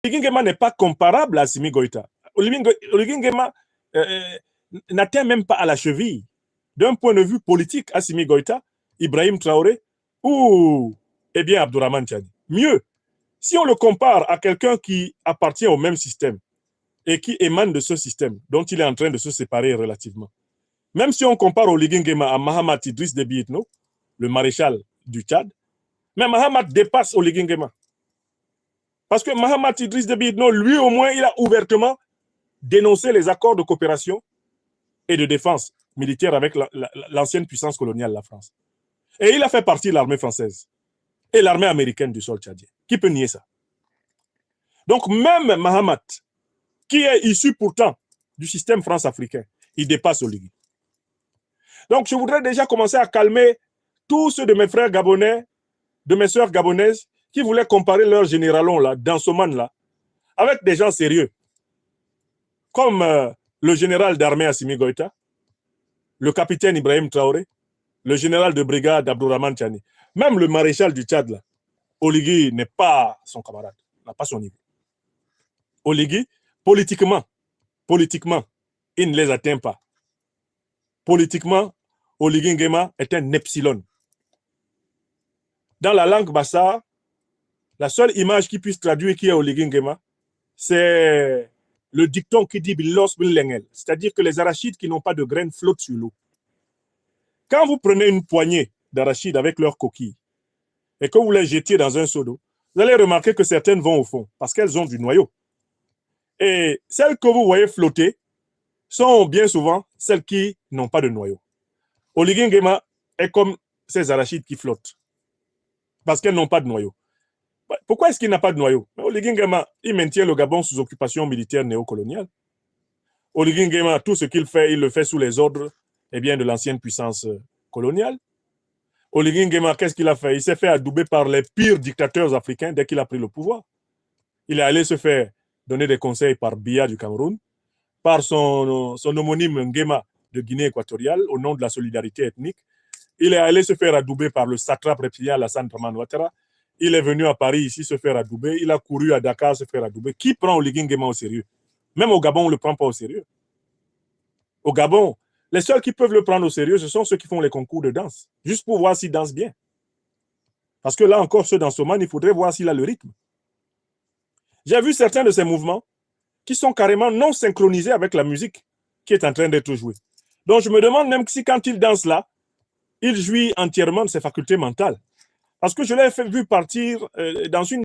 Oligui Nguema n'est pas comparable à Assimi Goïta. Oligui Nguema n'atteint même pas à la cheville. D'un point de vue politique, Assimi Goïta, Ibrahim Traoré ou eh bien Abdourahmane Tiani. Mieux, si on le compare à quelqu'un qui appartient au même système et qui émane de ce système dont il est en train de se séparer relativement, même si on compare Oligui Nguema à Mahamat Idriss Déby Itno, le maréchal du Tchad, mais Mahamat dépasse Oligui Nguema. Parce que Mahamat Idriss Déby Itno, lui au moins, il a ouvertement dénoncé les accords de coopération et de défense militaire avec l'ancienne puissance coloniale, la France. Et il a fait partie de l'armée française et l'armée américaine du sol tchadien. Qui peut nier ça? Donc même Mahamat, qui est issu pourtant du système france-africain, il dépasse Oligui. Donc je voudrais déjà commencer à calmer tous ceux de mes frères gabonais, de mes sœurs gabonaises, qui voulaient comparer leurs généralons là, dans ce man là, avec des gens sérieux, comme le général d'armée Assimi Goïta, le capitaine Ibrahim Traoré, le général de brigade Abdourahmane Tiani, même le maréchal du Tchad là, Oligui n'est pas son camarade, n'a pas son niveau. Oligui, politiquement, il ne les atteint pas. Politiquement, Oligui Nguema est un epsilon. Dans la langue bassa, la seule image qui puisse traduire qui est Oligui Nguema, c'est le dicton qui dit bilos bilengel, c'est-à-dire que les arachides qui n'ont pas de graines flottent sur l'eau. Quand vous prenez une poignée d'arachides avec leurs coquilles et que vous les jetiez dans un seau d'eau, vous allez remarquer que certaines vont au fond parce qu'elles ont du noyau. Et celles que vous voyez flotter sont bien souvent celles qui n'ont pas de noyau. Oligui Nguema est comme ces arachides qui flottent parce qu'elles n'ont pas de noyau. Pourquoi est-ce qu'il n'a pas de noyau? Oligui Nguema, il maintient le Gabon sous occupation militaire néocoloniale. Oligui Nguema, tout ce qu'il fait, il le fait sous les ordres de l'ancienne puissance coloniale. Oligui Nguema, qu'est-ce qu'il a fait? Il s'est fait adouber par les pires dictateurs africains dès qu'il a pris le pouvoir. Il est allé se faire donner des conseils par Biya du Cameroun, par son homonyme Nguema de Guinée équatoriale, au nom de la solidarité ethnique. Il est allé se faire adouber par le satrape reptilien Alassane Dramane Ouattara. Il est venu à Paris ici se faire adouber. Il a couru à Dakar se faire adouber. Qui prend Oligui Nguema au sérieux? Même au Gabon, on ne le prend pas au sérieux. Au Gabon, les seuls qui peuvent le prendre au sérieux, ce sont ceux qui font les concours de danse, juste pour voir s'il danse bien. Parce que là encore, ce dansoman, il faudrait voir s'il a le rythme. J'ai vu certains de ces mouvements qui sont carrément non synchronisés avec la musique qui est en train d'être jouée. Donc je me demande même si quand il danse là, il jouit entièrement de ses facultés mentales. Parce que je l'ai vu partir dans une